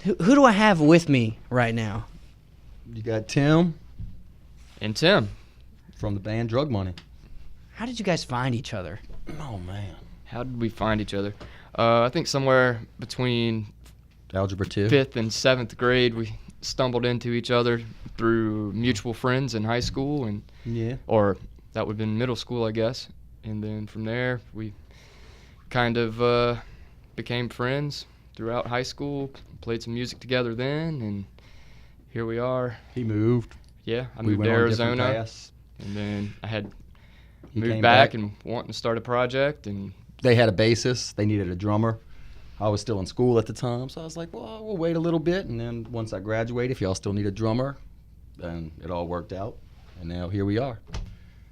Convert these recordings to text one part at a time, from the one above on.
Who do I have with me right now? You got Tim And Tim. from the band Drug Money. How did you guys find each other? Oh, man. How did we find each other? I think somewhere between Algebra 2. 5th and 7th grade, we stumbled into each other through mutual friends in high school, and Yeah. or that would have been middle school, I guess. And then from there, we kind of became friends throughout high school, played some music together then, and here we are. He moved. Yeah, I We moved went to on different Arizona, paths. and then I had He moved came back and wanting to start a project, and They had a bassist. They needed a drummer. I was still in school at the time, so I was like, well, we'll wait a little bit. And then once I graduate, if y'all still need a drummer, then it all worked out. And now here we are.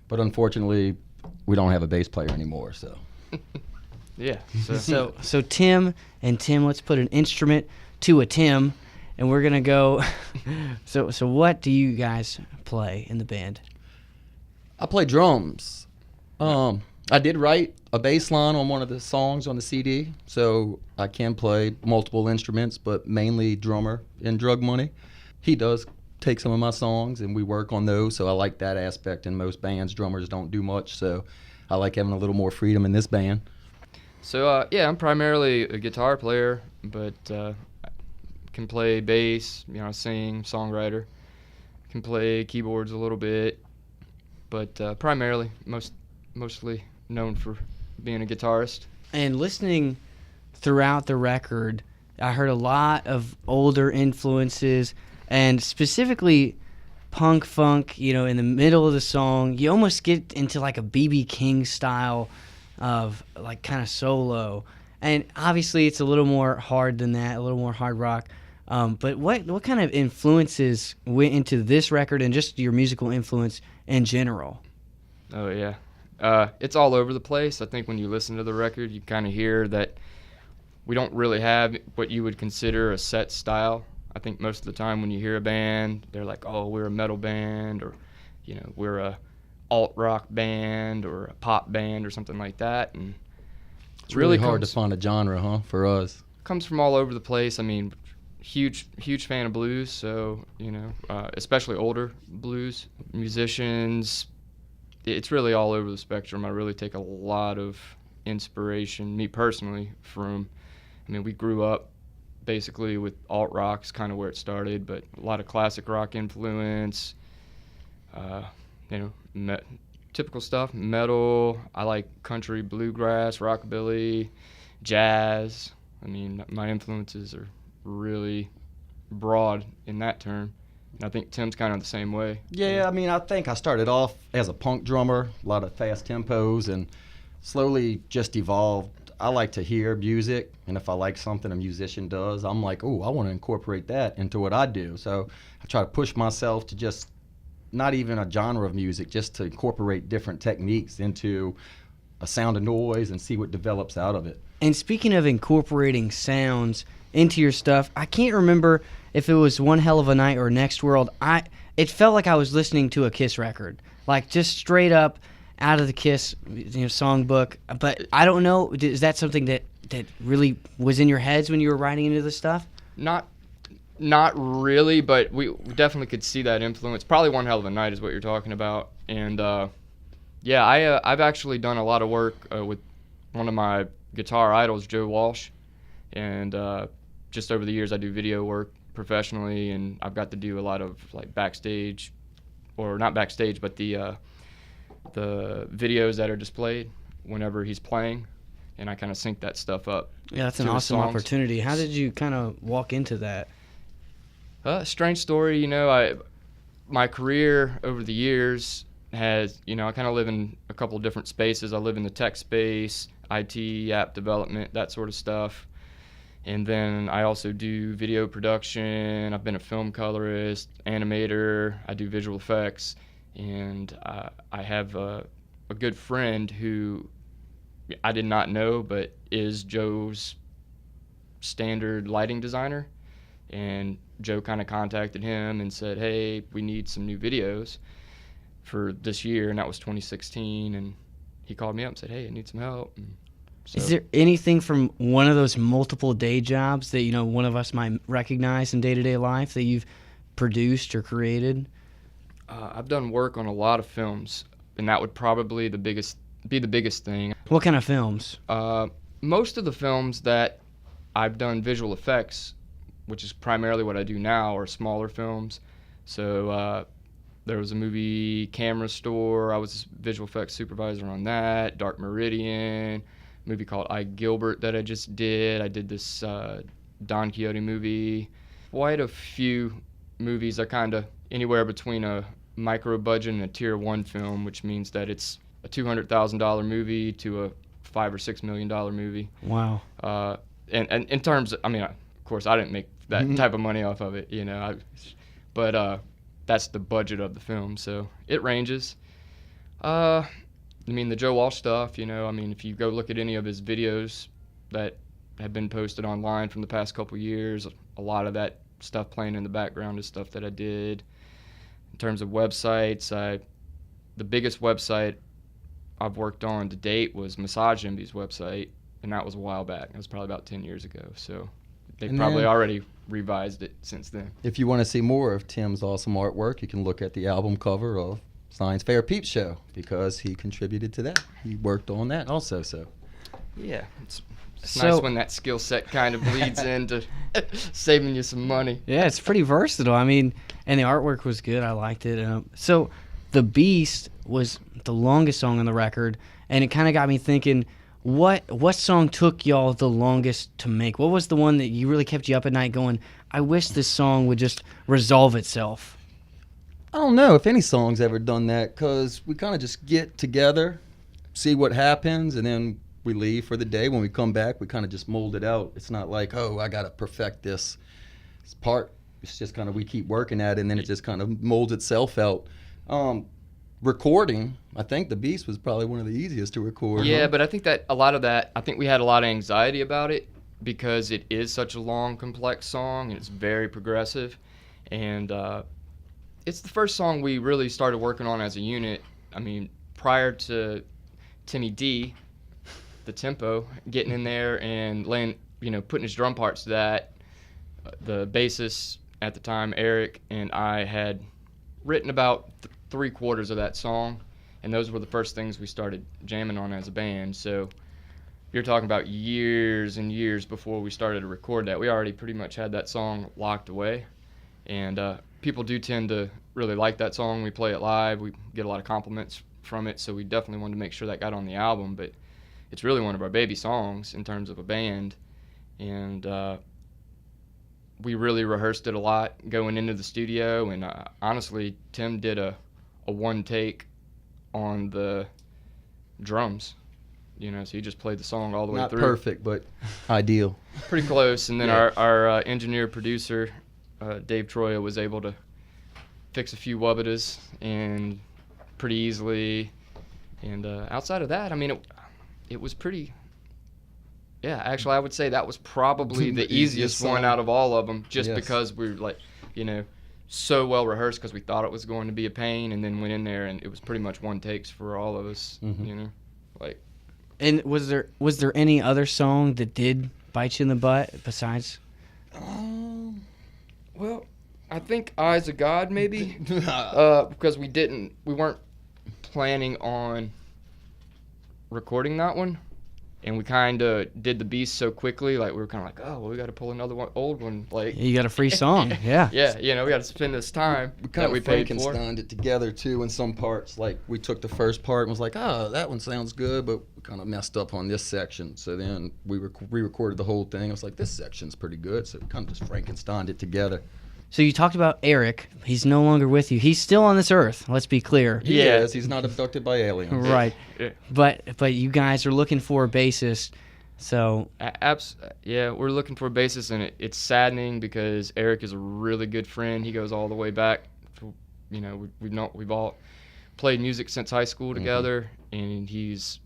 But unfortunately, we don't have a bass player anymore, so. yeah. So Tim and Tim, let's put an instrument to a Tim, and we're gonna go. So what do you guys play in the band? I play drums. I did write a bass line on one of the songs on the CD, so I can play multiple instruments, but mainly drummer in Drug Money. He does take some of my songs, and we work on those, so I like that aspect. In most bands, drummers don't do much, so I like having a little more freedom in this band. So, yeah, I'm primarily a guitar player, but can play bass, sing, songwriter. Can play keyboards a little bit, but primarily, mostly known for being a guitarist. And listening throughout the record, I heard a lot of older influences, and specifically punk funk, in the middle of the song. You almost get into like a B.B. King style of like kind of solo. And obviously it's a little more hard than that, a little more hard rock. But what kind of influences went into this record and just your musical influence in general? Oh, yeah. It's all over the place. I think when you listen to the record, you kind of hear that we don't really have what you would consider a set style. I think most of the time when you hear a band, they're like, oh, we're a metal band, or, we're a alt-rock band or a pop band or something like that. And It's really hard to find a genre, huh, for us? Comes from all over the place. I mean, huge fan of blues, so, especially older blues musicians. It's really all over the spectrum. I really take a lot of inspiration, me personally, from, we grew up basically with alt rock's kind of where it started, but a lot of classic rock influence, typical stuff, metal. I like country, bluegrass, rockabilly, jazz. My influences are really broad in that term. I think Tim's kind of the same way. Yeah, I think I started off as a punk drummer, a lot of fast tempos, and slowly just evolved. I like to hear music, and if I like something a musician does, I'm like, oh, I want to incorporate that into what I do. So I try to push myself to just not even a genre of music, just to incorporate different techniques into a sound of noise and see what develops out of it. And speaking of incorporating sounds into your stuff, I can't remember if it was One Hell of a Night or Next World. It felt like I was listening to a Kiss record, like just straight up out of the Kiss songbook. But I don't know, is that something that really was in your heads when you were writing into this stuff? Not really, but we definitely could see that influence. Probably One Hell of a Night is what you're talking about. And I've actually done a lot of work with one of my guitar idols, Joe Walsh, and just over the years I do video work professionally, and I've got to do a lot of like backstage, or not backstage, but the videos that are displayed whenever he's playing, and I kind of sync that stuff up. Yeah, that's an awesome opportunity. How did you kind of walk into that? Strange story, my career over the years has, I kind of live in a couple of different spaces. I live in the tech space, IT, app development, that sort of stuff. And then I also do video production. I've been a film colorist, animator. I do visual effects. And I have a good friend who I did not know, but is Joe's standard lighting designer. And Joe kind of contacted him and said, hey, we need some new videos for this year. And that was 2016. And he called me up and said, hey, I need some help. And So, Is there anything from one of those multiple day jobs that, one of us might recognize in day-to-day life that you've produced or created? I've done work on a lot of films, and that would probably be the biggest thing. What kind of films? Most of the films that I've done visual effects, which is primarily what I do now, are smaller films. So there was a movie, Camera Store. I was visual effects supervisor on that. Dark Meridian, a movie called I, Gilbert that I just did. I did this Don Quixote movie. Quite a few movies are kind of anywhere between a micro budget and a tier 1 film, which means that it's a $200,000 movie to a $5 or $6 million movie. Wow. And in terms of, of course, I didn't make that type of money off of it, but that's the budget of the film, so it ranges. The Joe Walsh stuff, if you go look at any of his videos that have been posted online from the past couple years, a lot of that stuff playing in the background is stuff that I did. In terms of websites, the biggest website I've worked on to date was Massage Envy's website, and that was a while back. It was probably about 10 years ago, so they probably already revised it since then. If you want to see more of Tim's awesome artwork, you can look at the album cover of Science Fair Peepshow, because he contributed to that. He worked on that also, so. Yeah, it's nice when that skill set kind of bleeds into saving you some money. Yeah, it's pretty versatile. And the artwork was good. I liked it. So The Beast was the longest song on the record, and it kind of got me thinking, what song took y'all the longest to make? What was the one that you really kept you up at night going, I wish this song would just resolve itself? I don't know if any song's ever done that, because we kind of just get together, see what happens, and then we leave for the day. When we come back, we kind of just mold it out. It's not like, I got to perfect this part. It's just kind of, we keep working at it, and then it just kind of molds itself out. Recording, I think The Beast was probably one of the easiest to record. Yeah, but I think that a lot of that, I think we had a lot of anxiety about it because it is such a long, complex song, and it's very progressive. And it's the first song we really started working on as a unit. Prior to Timmy D, the tempo, getting in there and laying, putting his drum parts to that, the bassist at the time, Eric, and I had written about 3/4 of that song, and those were the first things we started jamming on as a band. So you're talking about years and years before we started to record that. We already pretty much had that song locked away, and people do tend to really like that song. We play it live. We get a lot of compliments from it, so we definitely wanted to make sure that got on the album, but it's really one of our baby songs in terms of a band, and we really rehearsed it a lot going into the studio, and honestly, Tim did a one take on the drums, so he just played the song all the way through. Not perfect, but ideal. Pretty close, and then our engineer producer, Dave Troya, was able to fix a few wubbitas and pretty easily, and outside of that, it was pretty. Yeah, actually, I would say that was probably the easiest one out of all of them, just because we were so well rehearsed, because we thought it was going to be a pain, and then went in there and it was pretty much one takes for all of us. And was there any other song that did bite you in the butt besides? Well, I think Eyes of God maybe, because we weren't planning on recording that one, and we kind of did The Beast so quickly, we were kind of like, we got to pull another old one, you got a free song. Yeah. Yeah, we got to spend this time we kind that we of paid for. Frankensteined it together too in some parts. We took the first part and was like, that one sounds good, but we kind of messed up on this section. So then we re-recorded the whole thing. I was like, this section's pretty good. So we kind of just Frankensteined it together. So you talked about Eric. He's no longer with you. He's still on this earth. Let's be clear. He is. He's not abducted by aliens. Right. But you guys are looking for a bassist. So we're looking for a bassist, and it's saddening because Eric is a really good friend. He goes all the way back. We've all played music since high school together, and he's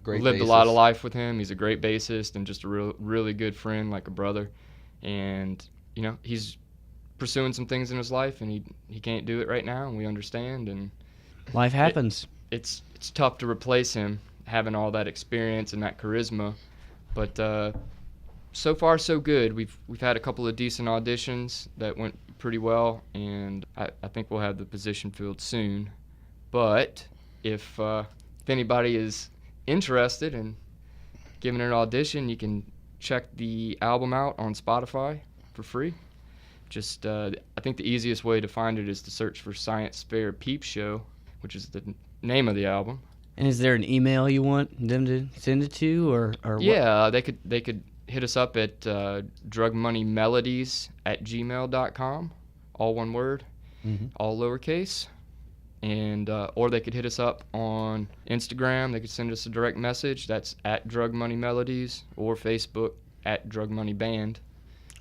lived a lot of life with him. He's a great bassist and just a really good friend, like a brother. And he's pursuing some things in his life, and he can't do it right now, and we understand, and life happens. It's tough to replace him, having all that experience and that charisma. But so far so good. We've had a couple of decent auditions that went pretty well, and I think we'll have the position filled soon. But if anybody is interested in giving an audition, you can check the album out on Spotify for free. Just I think the easiest way to find it is to search for Science Fair Peepshow, which is the name of the album. And is there an email you want them to send it to, or Yeah, they could hit us up at drugmoneymelodies@gmail.com, all one word, all lowercase. And or they could hit us up on Instagram. They could send us a direct message. That's at drugmoneymelodies, or Facebook at drugmoneyband.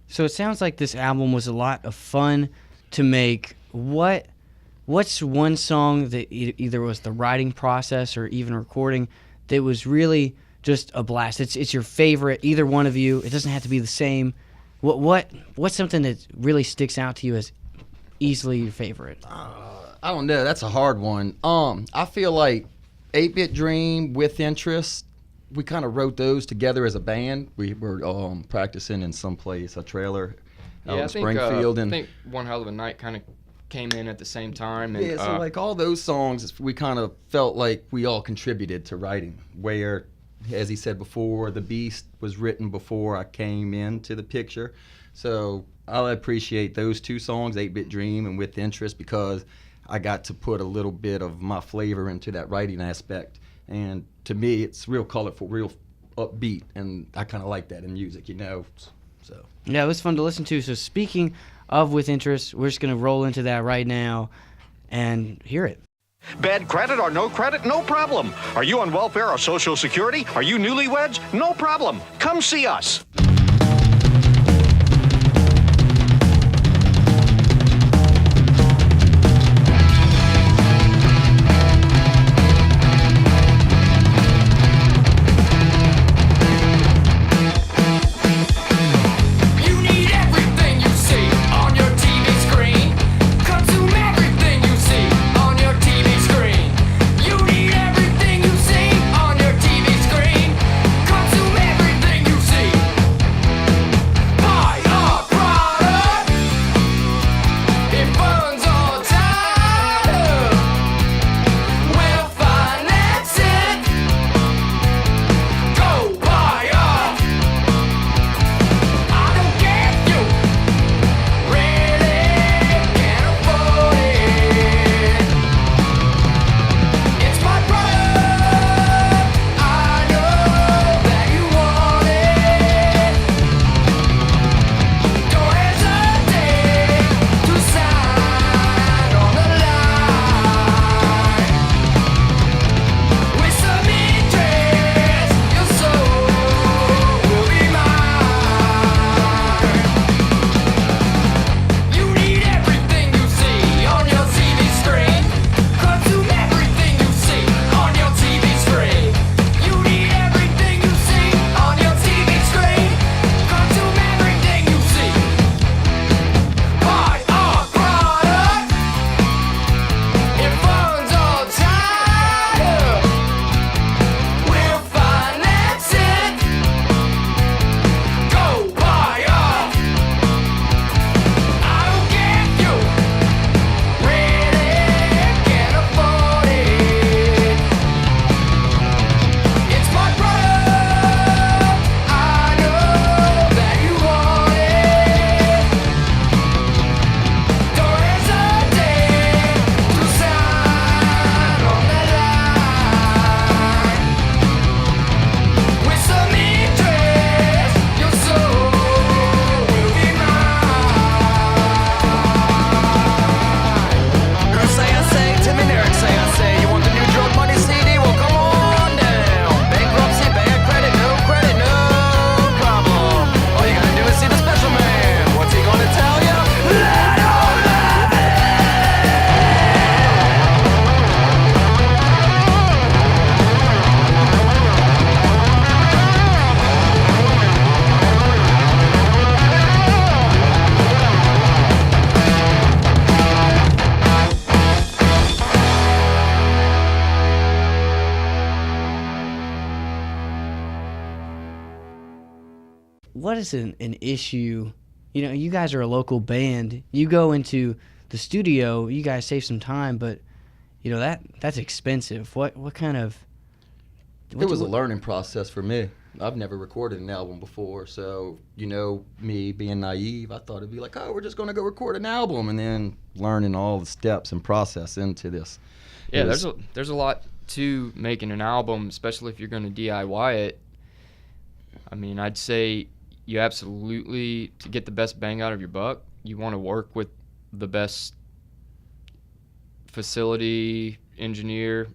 So it sounds like this album was a lot of fun to make. What's one song that either was the writing process or even recording that was really just a blast? It's your favorite, either one of you. It doesn't have to be the same. What's something that really sticks out to you as easily your favorite? I don't know. That's a hard one. I feel like 8-Bit Dream, With Interest, we kind of wrote those together as a band. We were practicing in some place, a trailer out in Springfield. I think One Hell of a Night kind of came in at the same time. And, so like all those songs, we kind of felt like we all contributed to writing. Where, as he said before, The Beast was written before I came into the picture. So I appreciate those two songs, 8-Bit Dream and With Interest, because I got to put a little bit of my flavor into that writing aspect. And to me, it's real colorful, real upbeat, and I kind of like that in music, So Yeah, it was fun to listen to. So speaking of With Interest, we're just going to roll into that right now and hear it. Bad credit or no credit? No problem. Are you on welfare or Social Security? Are you newlyweds? No problem. Come see us. what is an issue? You know, you guys are a local band. You go into the studio, you guys save some time, but you know that's expensive. What kind of? It was a learning process for me. I've never recorded an album before, so you know, me being naive, I thought it'd be like, oh, we're just gonna go record an album, and then learning all the steps and process into this. Yeah, there's a lot to making an album, especially if you're going to DIY it. I mean, I'd say you absolutely, to get the best bang out of your buck, you want to work with the best facility engineer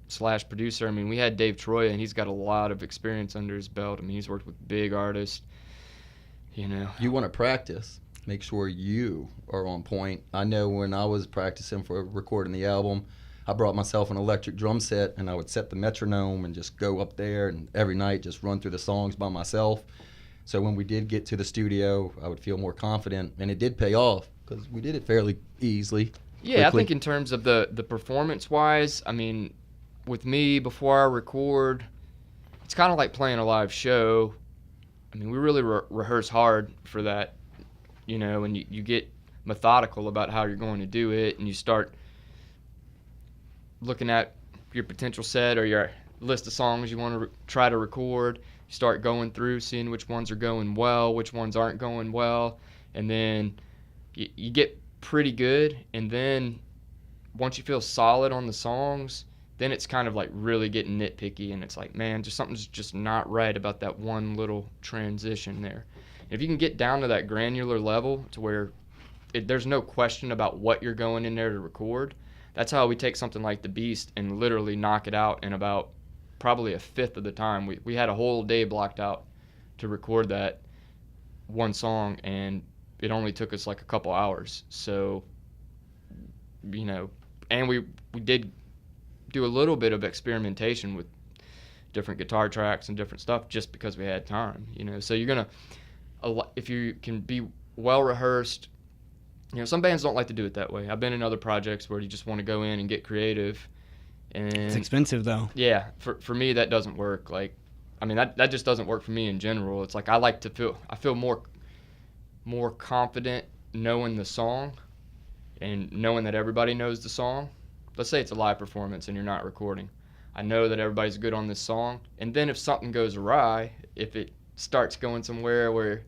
/ producer. I mean, we had Dave Troya, and he's got a lot of experience under his belt. I mean, he's worked with big artists, you know. You want to practice. Make sure you are on point. I know when I was practicing for recording the album, I brought myself an electric drum set, and I would set the metronome and just go up there and every night just run through the songs by myself. So when we did get to the studio, I would feel more confident, and it did pay off because we did it fairly easily. Yeah, quickly. I think in terms of the performance-wise, I mean, with me, before I record, it's kind of like playing a live show. I mean, we really rehearse hard for that, you know, and you get methodical about how you're going to do it, and you start looking at your potential set or your list of songs you want to try to record. You start going through, seeing which ones are going well, which ones aren't going well, and then you get pretty good, and then once you feel solid on the songs, then it's kind of like really getting nitpicky, and it's like, man, just something's just not right about that one little transition there. If you can get down to that granular level to where there's no question about what you're going in there to record, that's how we take something like The Beast and literally knock it out in about probably a fifth of the time. We had a whole day blocked out to record that one song, and it only took us like a couple hours. So, you know, and we did do a little bit of experimentation with different guitar tracks and different stuff just because we had time, you know. So if you can be well rehearsed, you know, some bands don't like to do it that way. I've been in other projects where you just want to go in and get creative. And it's expensive, though. Yeah, for me, that doesn't work. Like, I mean, that just doesn't work for me in general. It's like I feel more confident knowing the song and knowing that everybody knows the song. Let's say it's a live performance and you're not recording. I know that everybody's good on this song. And then if something goes awry, if it starts going somewhere where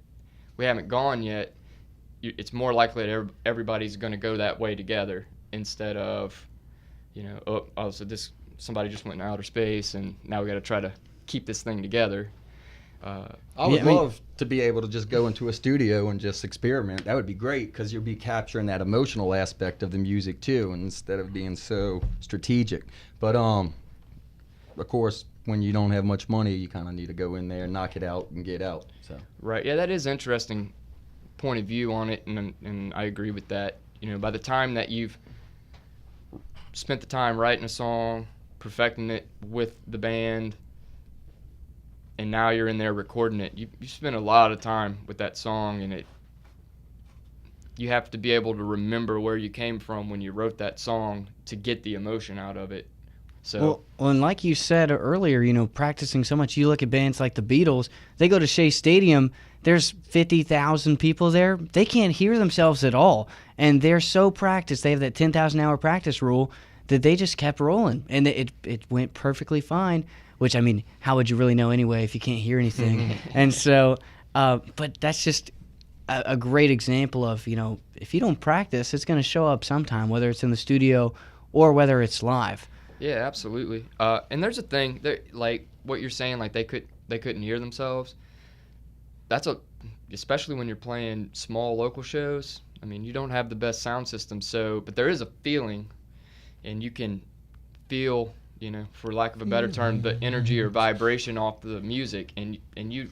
we haven't gone yet, it's more likely that everybody's going to go that way together instead of, you know, so somebody just went in outer space and now we got to try to keep this thing together. I would love to be able to just go into a studio and just experiment. That would be great because you'll be capturing that emotional aspect of the music too, instead of being so strategic. But of course, when you don't have much money, you kind of need to go in there, knock it out, and get out. So right, yeah, that is interesting point of view on it, and I agree with that. You know, by the time that you've spent the time writing a song, perfecting it with the band, and now you're in there recording it, you spend a lot of time with that song, and you have to be able to remember where you came from when you wrote that song to get the emotion out of it. So well, and like you said earlier, you know, practicing so much, you look at bands like the Beatles, they go to Shea Stadium, there's 50,000 people there, they can't hear themselves at all, and they're so practiced, they have that 10,000 hour practice rule that they just kept rolling, and it went perfectly fine, which, I mean, how would you really know anyway if you can't hear anything? And so, but that's just a great example of, you know, if you don't practice, it's going to show up sometime, whether it's in the studio or whether it's live. Yeah, absolutely. And there's a thing, like what you're saying, like they couldn't hear themselves. Especially when you're playing small local shows. I mean, you don't have the best sound system, but there is a feeling, and you can feel, you know, for lack of a better term, the energy or vibration off the music, and you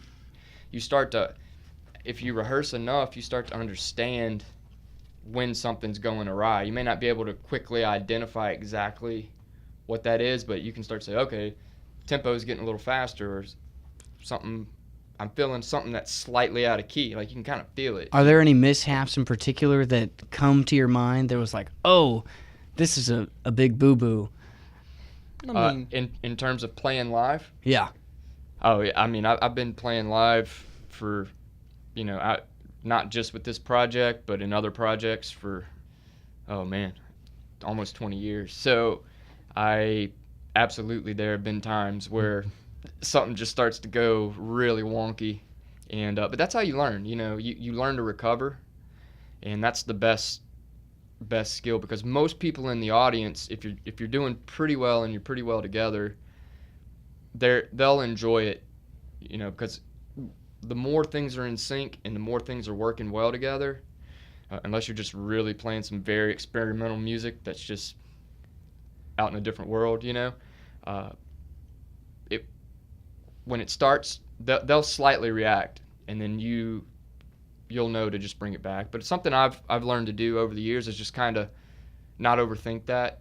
start to, if you rehearse enough, you start to understand when something's going awry. You may not be able to quickly identify exactly what that is, but you can start to say, okay, tempo is getting a little faster, or something. I'm feeling something that's slightly out of key. Like, you can kind of feel it. Are there any mishaps in particular that come to your mind that was like, oh, this is a big boo-boo? In terms of playing live? Yeah. Oh, yeah. I mean, I've been playing live for, not just with this project, but in other projects for, almost 20 years. So there have been times where something just starts to go really wonky, and but that's how you learn. You learn to recover, and that's the best skill, because most people in the audience, if you're doing pretty well and you're pretty well together, they'll enjoy it, because the more things are in sync and the more things are working well together, unless you're just really playing some very experimental music that's just out in a different world, when it starts, they'll slightly react, and then you'll know to just bring it back. But it's something I've learned to do over the years, is just kind of not overthink that.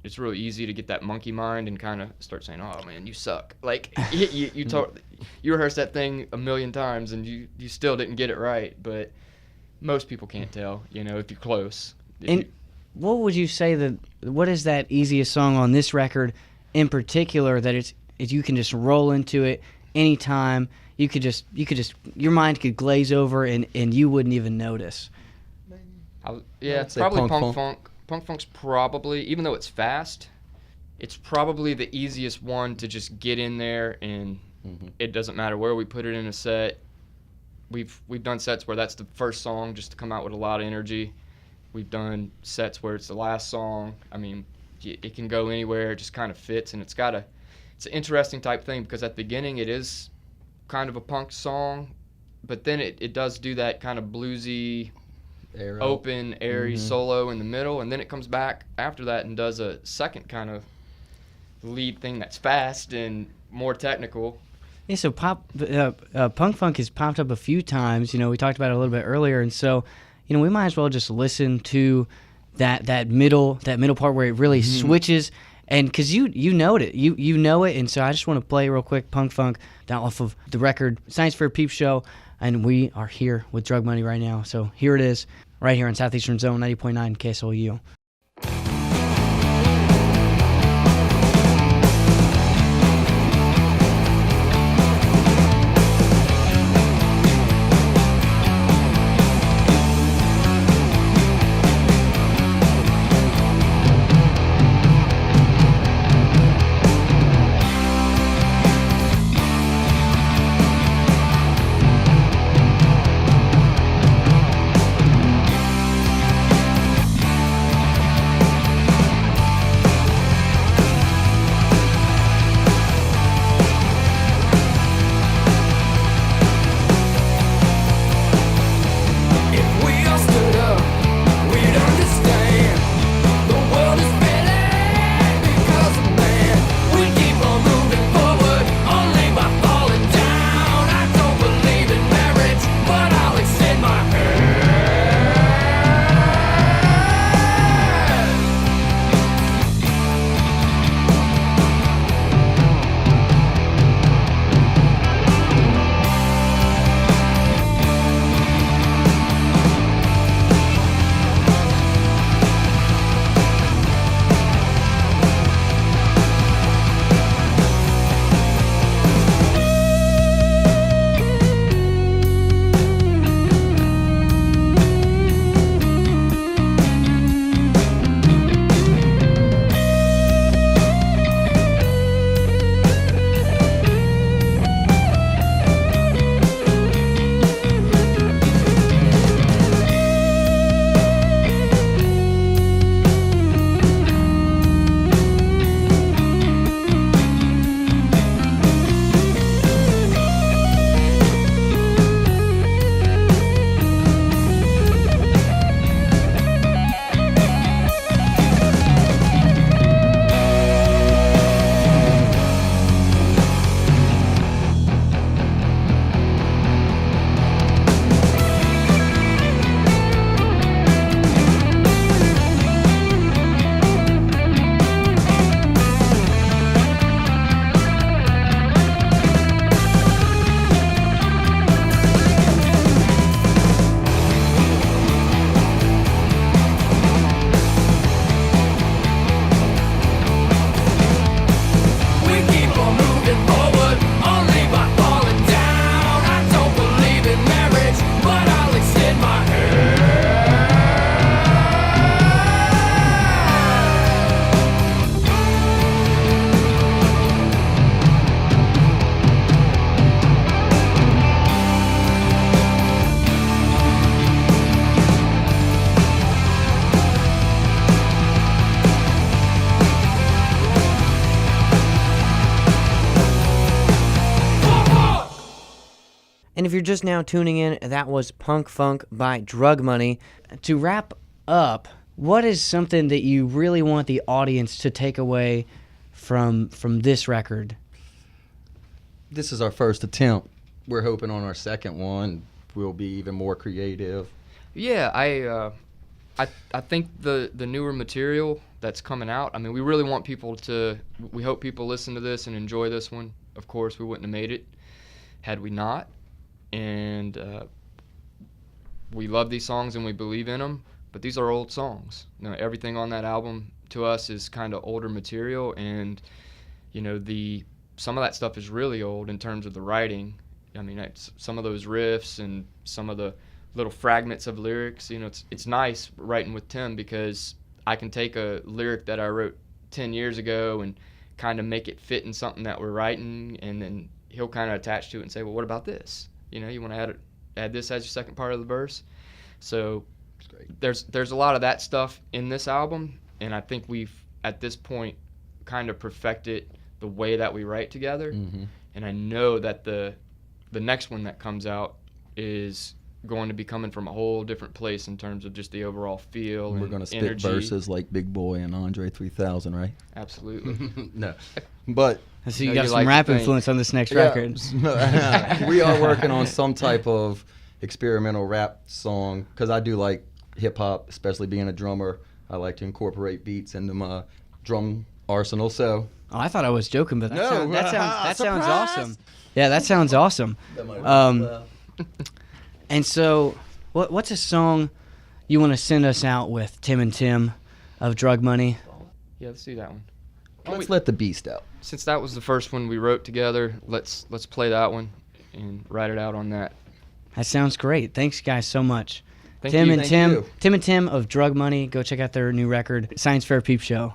It's really easy to get that monkey mind and kind of start saying, "Oh man, you suck." Like you rehearsed that thing a million times and you still didn't get it right. But most people can't tell, if you're close. What would you say what is that easiest song on this record in particular that you can just roll into it anytime? You could just your mind could glaze over and you wouldn't even notice. It's probably punk funk. Punk funk's probably, even though it's fast, it's probably the easiest one to just get in there, and it doesn't matter where we put it in a set. We've done sets where that's the first song, just to come out with a lot of energy. We've done sets where it's the last song. I mean, it can go anywhere. It just kind of fits, and it's an interesting type thing, because at the beginning it is kind of a punk song, but then it does do that kind of bluesy, open, airy solo in the middle, and then it comes back after that and does a second kind of lead thing that's fast and more technical. Yeah, so punk funk has popped up a few times. We talked about it a little bit earlier, and so we might as well just listen to that middle part where it really switches, and because you know it, you know it, and so I just want to play real quick punk funk down off of the record Science Fair Peep Show, and we are here with Drug Money right now. So here it is, right here on Southeastern Zone 90.9 KSLU. And if you're just now tuning in, that was Punk Funk by Drug Money. To wrap up, what is something that you really want the audience to take away from this record? This is our first attempt. We're hoping on our second one we'll be even more creative. Yeah, I think the newer material that's coming out, I mean, we really want people to, we hope people listen to this and enjoy this one. Of course, we wouldn't have made it had we not. And we love these songs and we believe in them, but these are old songs. You know, everything on that album to us is kind of older material, and you know, some of that stuff is really old in terms of the writing. I mean, some of those riffs and some of the little fragments of lyrics, you know, it's nice writing with Tim, because I can take a lyric that I wrote 10 years ago and kind of make it fit in something that we're writing, and then he'll kind of attach to it and say, well, what about this? You know, you want to add this as your second part of the verse? So there's a lot of that stuff in this album, and I think we've, at this point, kind of perfected the way that we write together. Mm-hmm. And I know that the next one that comes out is going to be coming from a whole different place in terms of just the overall feel and we're going to spit energy. verses like Big Boy and Andre 3000, right? Absolutely. No. But So you No, got you some like rap to think. influence on this next record. we are working on some type of experimental rap song, because I do like hip-hop, especially being a drummer. I like to incorporate beats into my drum arsenal, so... Oh, I thought I was joking, but that sounds surprise! awesome. Yeah, that sounds awesome. And so, what's a song you want to send us out with, Tim and Tim of Drug Money? Yeah, let's do that one. Let's let the beast out. Since that was the first one we wrote together, let's play that one and write it out on that. That sounds great. Thanks, guys, so much. Thank Tim you. and Thank Tim, you. Tim and Tim of Drug Money. Go check out their new record, Science Fair Peep Show.